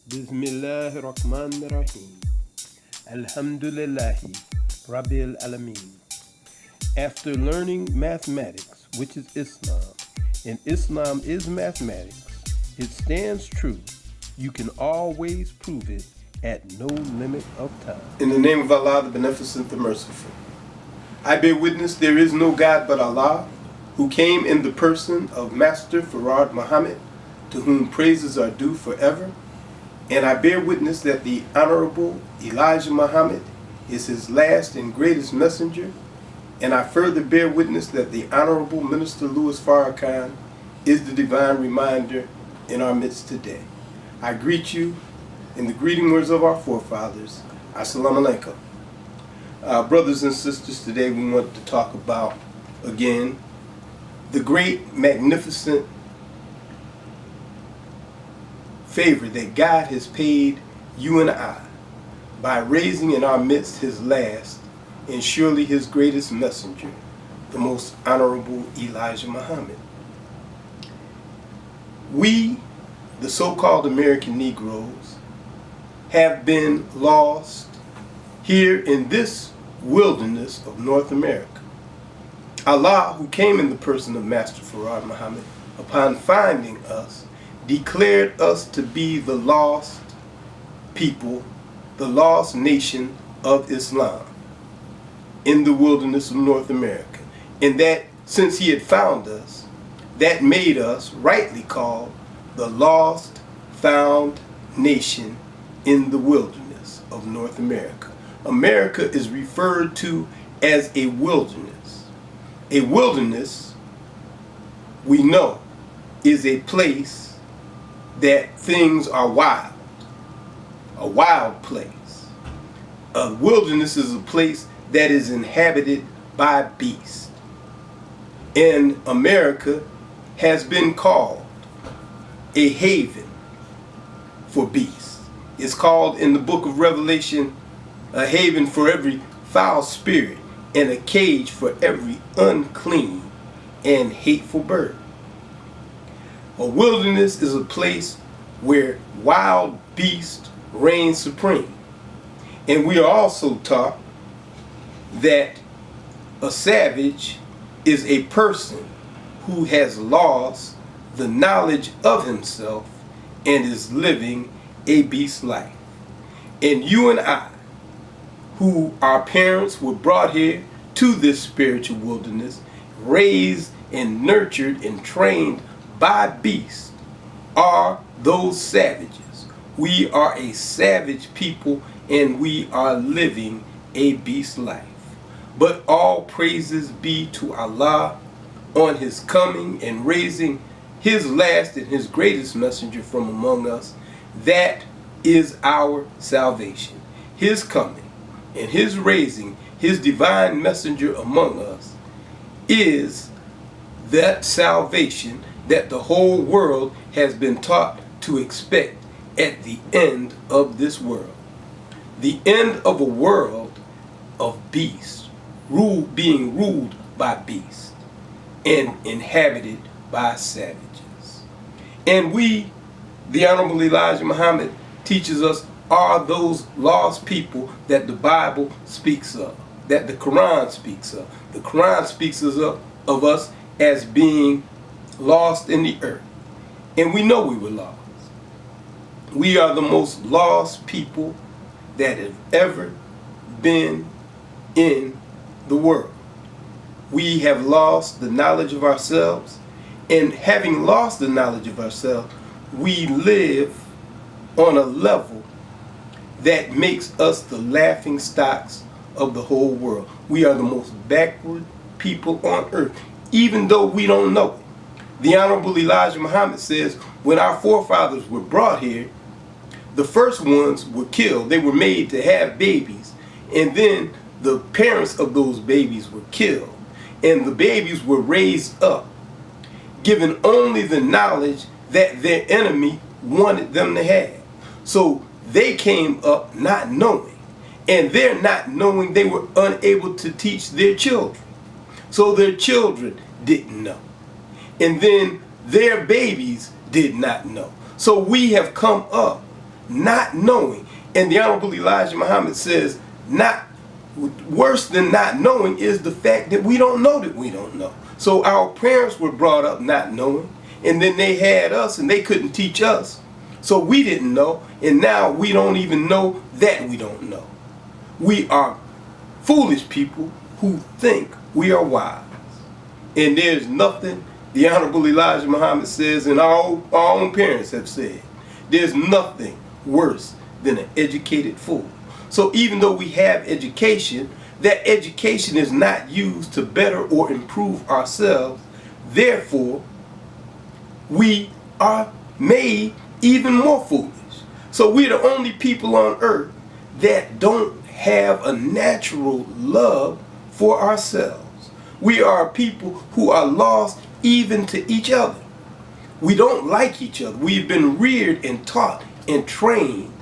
Bismillahirrahmanirrahim. Alhamdulillahi Rabbil Alameen. After learning mathematics, which is Islam, and Islam is mathematics, it stands true. You can always prove it at no limit of time. In the name of Allah, the Beneficent, the Merciful. I bear witness there is no God but Allah, who came in the person of Master Farad Muhammad, to whom praises are due forever. And I bear witness that the Honorable Elijah Muhammad is his last and greatest messenger. And I further bear witness that the Honorable Minister Louis Farrakhan is the divine reminder in our midst today. I greet you in the greeting words of our forefathers. Assalamu alaikum. Brothers and sisters, today we want to talk about, again, the great, magnificent favor that God has paid you and I by raising in our midst his last and surely his greatest messenger, the most honorable Elijah Muhammad. We, the so-called American Negroes, have been lost here in this wilderness of North America. Allah, who came in the person of Master Farad Muhammad, upon finding us, declared us to be the lost people, the lost nation of Islam in the wilderness of North America. And that since he had found us, that made us rightly called the lost found nation in the wilderness of North America. America is referred to as a wilderness. A wilderness, we know, is a place that things are wild, a wild place. A wilderness is a place that is inhabited by beasts. And America has been called a haven for beasts. It's called in the book of Revelation a haven for every foul spirit and a cage for every unclean and hateful bird. A wilderness is a place where wild beasts reign supreme. And we are also taught that a savage is a person who has lost the knowledge of himself and is living a beast life. And you and I, who our parents were brought here to this spiritual wilderness, raised and nurtured and trained by beasts, are those savages. We are a savage people and we are living a beast life. But all praises be to Allah on his coming and raising his last and his greatest messenger from among us. That is our salvation. His coming and his raising his divine messenger among us is that salvation that the whole world has been taught to expect at the end of this world. The end of a world of beasts, being ruled by beasts and inhabited by savages. And we, the Honorable Elijah Muhammad, teaches us are those lost people that the Bible speaks of, that the Quran speaks of. The Quran speaks of us as being lost in the earth. And we know we were lost. We are the most lost people that have ever been in the world. We have lost the knowledge of ourselves, and having lost the knowledge of ourselves, we live on a level that makes us the laughing stocks of the whole world. We are the most backward people on earth, even though we don't know it. The Honorable Elijah Muhammad says when our forefathers were brought here, the first ones were killed. They were made to have babies, and then the parents of those babies were killed, and the babies were raised up, given only the knowledge that their enemy wanted them to have. So they came up not knowing, and their not knowing, they were unable to teach their children. So their children didn't know. And then their babies did not know. So we have come up not knowing. And the Honorable Elijah Muhammad says, not worse than not knowing is the fact that we don't know that we don't know. So our parents were brought up not knowing, and then they had us and they couldn't teach us. So we didn't know, and now we don't even know that we don't know. We are foolish people who think we are wise. And there's nothing, the Honorable Elijah Muhammad says, and our own parents have said, there's nothing worse than an educated fool. So even though we have education, that education is not used to better or improve ourselves. Therefore, we are made even more foolish. So we're the only people on earth that don't have a natural love for ourselves. We are people who are lost even to each other. We don't like each other. We've been reared and taught and trained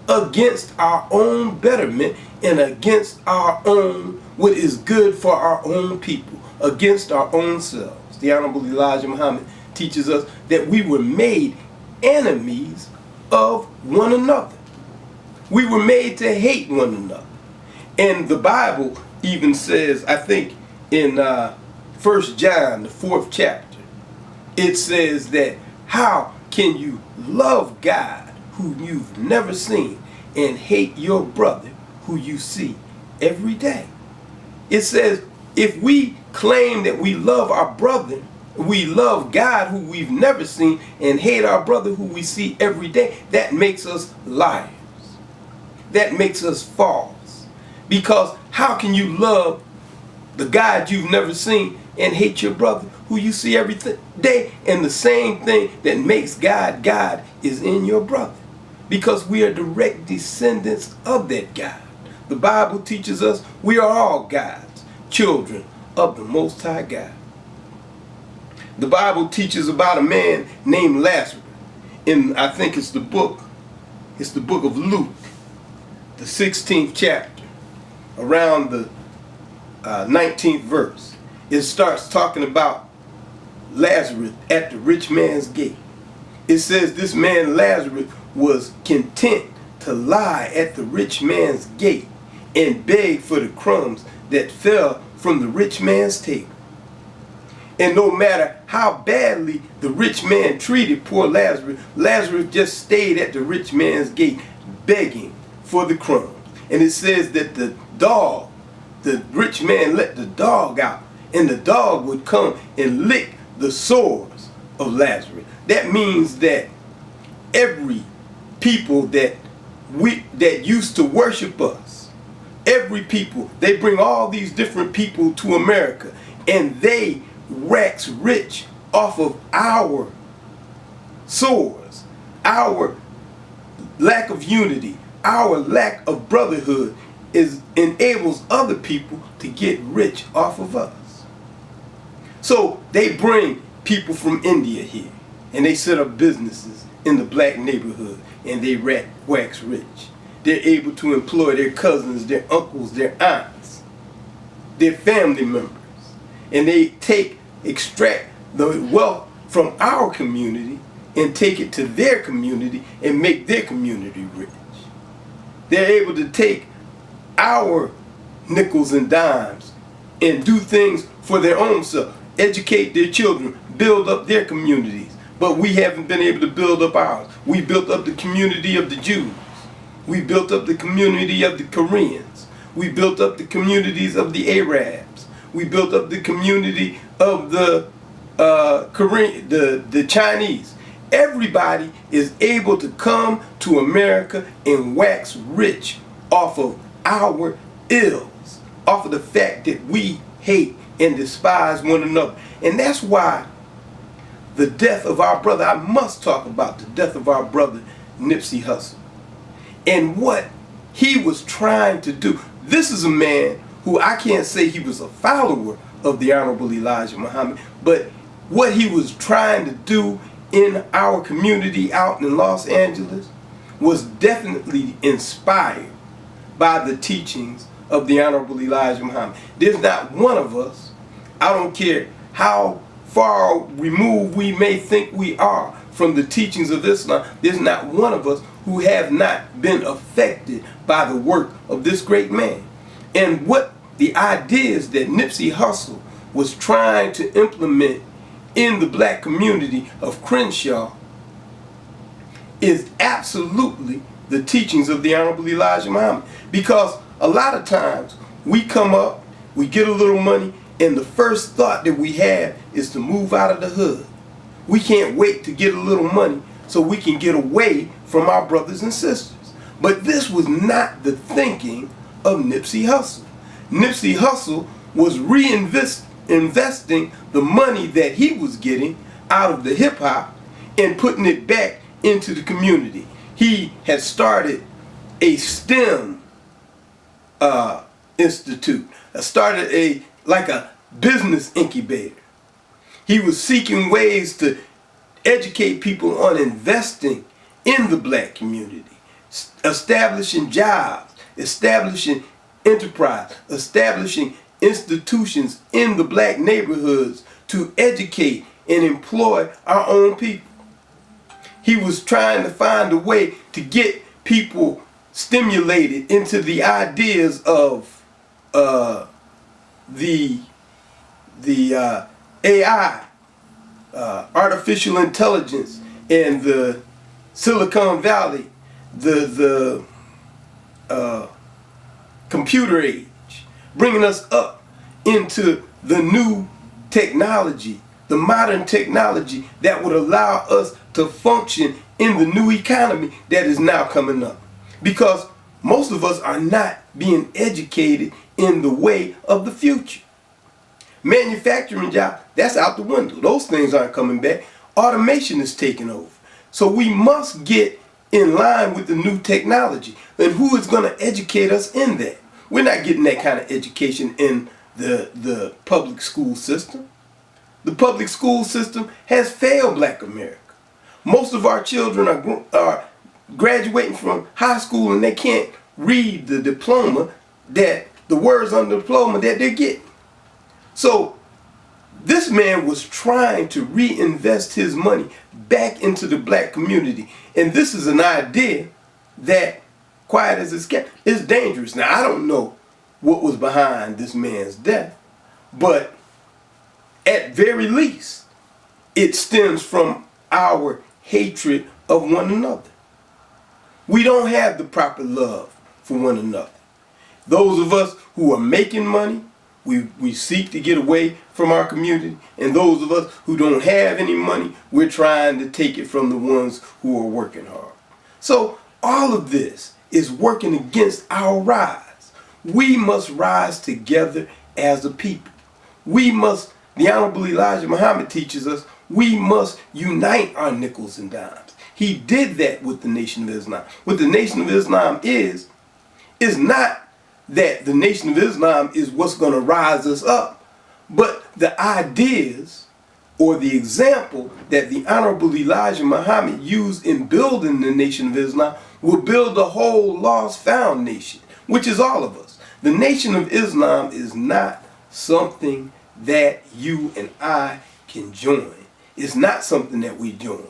against our own betterment and against our own, what is good for our own people, against our own selves. The Honorable Elijah Muhammad teaches us that we were made enemies of one another. We were made to hate one another. And the Bible even says, I think in 1 John, the 4th chapter, it says that how can you love God who you've never seen and hate your brother who you see every day? It says if we claim that we love our brother, we love God who we've never seen and hate our brother who we see every day, that makes us liars. That makes us false. Because how can you love the God you've never seen and hate your brother who you see every day? And the same thing that makes God God is in your brother. Because we are direct descendants of that God. The Bible teaches us we are all God's children of the Most High God. The Bible teaches about a man named Lazarus. In, I think it's the book of Luke, the 16th chapter, around the 19th verse. It starts talking about Lazarus at the rich man's gate. It says this man Lazarus was content to lie at the rich man's gate and beg for the crumbs that fell from the rich man's table. And no matter how badly the rich man treated poor Lazarus, Lazarus just stayed at the rich man's gate begging for the crumbs. And it says that the rich man let the dog out, and the dog would come and lick the sores of Lazarus. That means that every people that used to worship us, every people, they bring all these different people to America, and they wax rich off of our sores, our lack of unity, our lack of brotherhood enables other people to get rich off of us. So they bring people from India here, and they set up businesses in the black neighborhood, and they wax rich. They're able to employ their cousins, their uncles, their aunts, their family members, and they extract the wealth from our community and take it to their community and make their community rich. They're able to take our nickels and dimes and do things for their own self, educate their children, build up their communities. But we haven't been able to build up ours. We built up the community of the Jews. We built up the community of the Koreans. We built up the communities of the Arabs. We built up the community of the the Chinese. Everybody is able to come to America and wax rich off of our ills, off of the fact that we hate and despise one another. And that's why the death of our brother, I must talk about the death of our brother Nipsey Hussle and what he was trying to do. This is a man who, I can't say he was a follower of the Honorable Elijah Muhammad, but what he was trying to do in our community out in Los Angeles was definitely inspired by the teachings of the Honorable Elijah Muhammad. There's not one of us, I don't care how far removed we may think we are from the teachings of Islam, there's not one of us who have not been affected by the work of this great man. And what the ideas that Nipsey Hussle was trying to implement in the black community of Crenshaw is absolutely the teachings of the Honorable Elijah Muhammad. Because a lot of times we come up, we get a little money, and the first thought that we have is to move out of the hood. We can't wait to get a little money so we can get away from our brothers and sisters. But this was not the thinking of Nipsey Hussle. Nipsey Hussle was investing the money that he was getting out of the hip hop and putting it back into the community. He had started a STEM institute, started a business incubator. He was seeking ways to educate people on investing in the black community, establishing jobs, establishing enterprise, establishing institutions in the black neighborhoods to educate and employ our own people. He was trying to find a way to get people stimulated into the ideas of the AI, artificial intelligence, and the Silicon Valley, the computer age, bringing us up into the new technology, the modern technology that would allow us to function in the new economy that is now coming up. Because most of us are not being educated in the way of the future. Manufacturing job, that's out the window. Those things aren't coming back. Automation is taking over. So we must get in line with the new technology. And who is going to educate us in that? We're not getting that kind of education in the public school system. The public school system has failed black America. Most of our children are graduating from high school and they can't read the diploma, that the words on the diploma that they're getting. So this man was trying to reinvest his money back into the black community. And this is an idea that, quiet as it's kept, is dangerous. Now, I don't know what was behind this man's death, but at very least, it stems from our hatred of one another. We don't have the proper love for one another. Those of us who are making money, we seek to get away from our community, and those of us who don't have any money, we're trying to take it from the ones who are working hard. So all of this is working against our rise. We must rise together as a people. We must, the Honorable Elijah Muhammad teaches us, we must unite our nickels and dimes. He did that with the Nation of Islam. What the Nation of Islam is not that the Nation of Islam is what's going to rise us up, but the ideas or the example that the Honorable Elijah Muhammad used in building the Nation of Islam will build a whole lost found nation, which is all of us. The Nation of Islam is not something that you and I can join. It's not something that we join.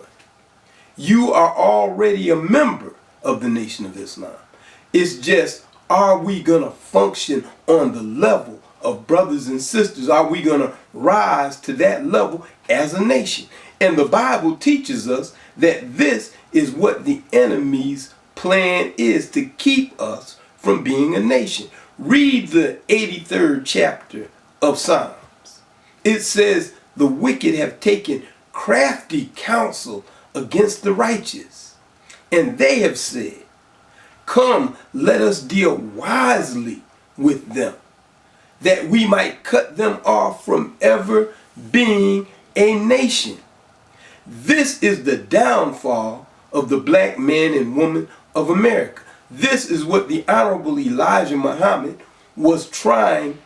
You are already a member of the Nation of Islam. It's just, are we going to function on the level of brothers and sisters? Are we going to rise to that level as a nation? And the Bible teaches us that this is what the enemy's plan is, to keep us from being a nation. Read the 83rd chapter of Psalms. It says, the wicked have taken crafty counsel against the righteous, and they have said, come, let us deal wisely with them, that we might cut them off from ever being a nation. This is the downfall of the black man and woman of America. This is what the Honorable Elijah Muhammad was trying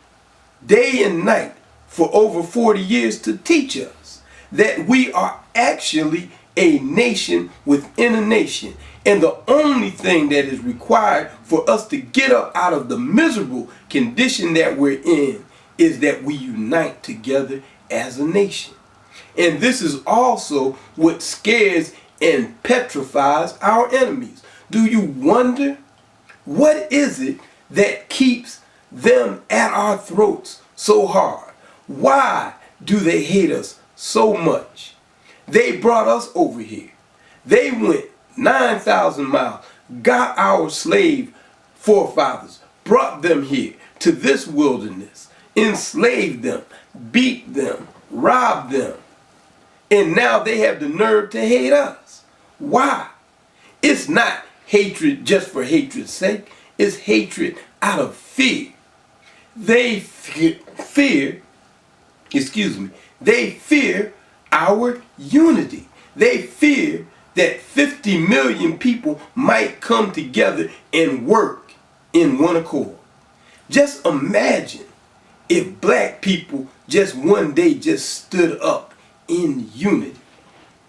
day and night for over 40 years to teach us, that we are actually a nation within a nation. And the only thing that is required for us to get up out of the miserable condition that we're in is that we unite together as a nation. And this is also what scares and petrifies our enemies. Do you wonder what is it that keeps them at our throats so hard? Why do they hate us so much? They brought us over here. They went 9,000 miles, got our slave forefathers, brought them here to this wilderness, enslaved them, beat them, robbed them, and now they have the nerve to hate us. Why? It's not hatred just for hatred's sake. It's hatred out of fear. They fear our unity. They fear that 50 million people might come together and work in one accord. Just imagine if black people just one day just stood up in unity.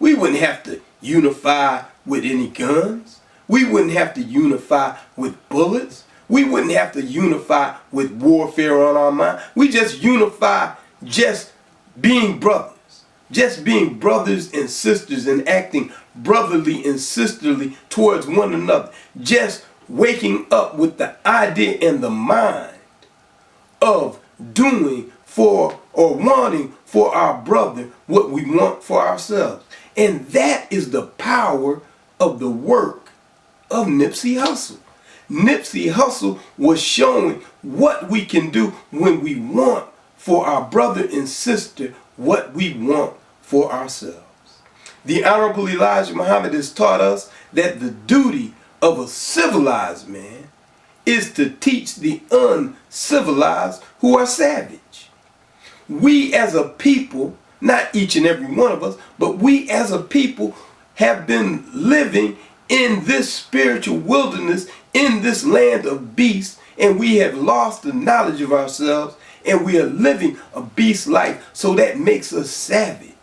We wouldn't have to unify with any guns. We wouldn't have to unify with bullets. We wouldn't have to unify with warfare on our mind. We just unify just being brothers. Just being brothers and sisters and acting brotherly and sisterly towards one another. Just waking up with the idea and the mind of doing for or wanting for our brother what we want for ourselves. And that is the power of the work of Nipsey Hussle. Nipsey Hussle was showing what we can do when we want for our brother and sister what we want for ourselves. The Honorable Elijah Muhammad has taught us that the duty of a civilized man is to teach the uncivilized who are savage. We as a people, not each and every one of us, but we as a people have been living in this spiritual wilderness, in this land of beasts, and we have lost the knowledge of ourselves, and we are living a beast life, so that makes us savage.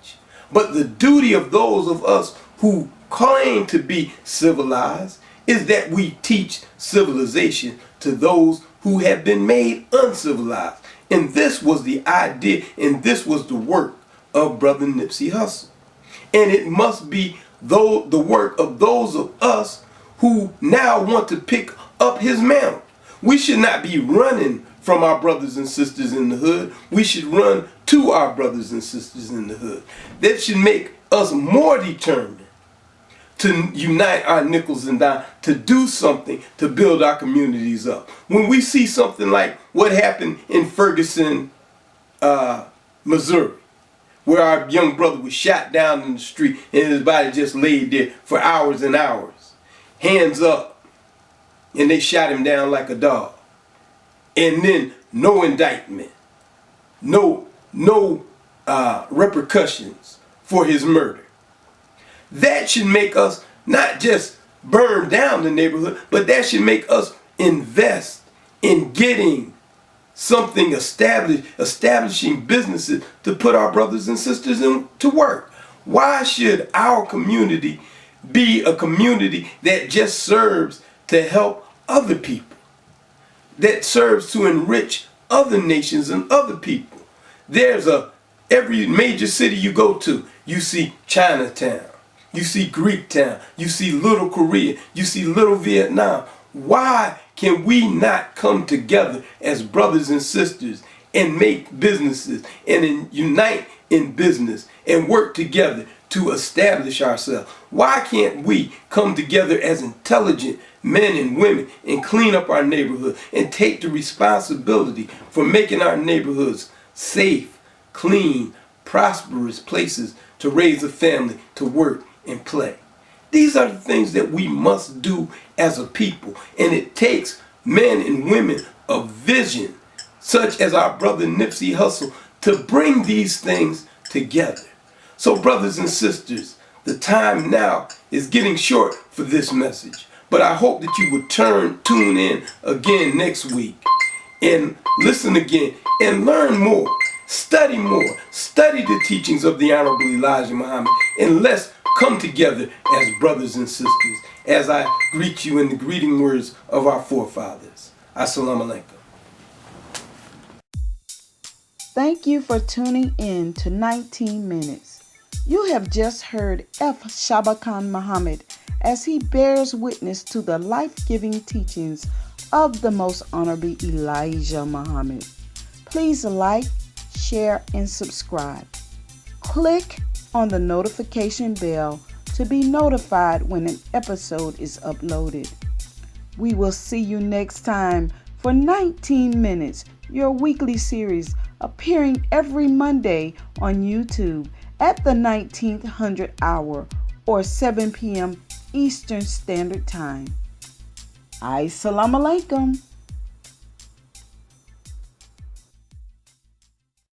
But the duty of those of us who claim to be civilized is that we teach civilization to those who have been made uncivilized. And this was the idea, and this was the work of Brother Nipsey Hussle. And it must be the work of those of us who now want to pick up his mantle. We should not be running from our brothers and sisters in the hood. We should run to our brothers and sisters in the hood. That should make us more determined to unite our nickels and dimes, to do something to build our communities up. When we see something like what happened in Ferguson, Missouri, where our young brother was shot down in the street and his body just laid there for hours and hours, hands up, and they shot him down like a dog. And then no indictment, no repercussions for his murder. That should make us not just burn down the neighborhood, but that should make us invest in getting something established, establishing businesses to put our brothers and sisters to work. Why should our community be a community that just serves to help other people, that serves to enrich other nations and other people? Every major city you go to, you see Chinatown, you see Greektown, you see Little Korea, you see Little Vietnam. Why can we not come together as brothers and sisters and make businesses and unite in business and work together to establish ourselves? Why can't we come together as intelligent men and women and clean up our neighborhood and take the responsibility for making our neighborhoods safe, clean, prosperous places to raise a family, to work and play? These are the things that we must do as a people, and it takes men and women of vision, such as our brother Nipsey Hussle, to bring these things together. So brothers and sisters, the time now is getting short for this message, but I hope that you would tune in again next week and listen again and learn more, study the teachings of the Honorable Elijah Muhammad, and let's come together as brothers and sisters as I greet you in the greeting words of our forefathers. Assalamu alaikum. Thank you for tuning in to 19 Minutes. You have just heard Shabakhan Muhammad as he bears witness to the life-giving teachings of the Most Honorable Elijah Muhammad. Please like, share, and subscribe. Click on the notification bell to be notified when an episode is uploaded. We will see you next time for 19 Minutes, your weekly series appearing every Monday on YouTube at the 1900 hour or 7 p.m. Eastern Standard Time. Assalamu alaikum.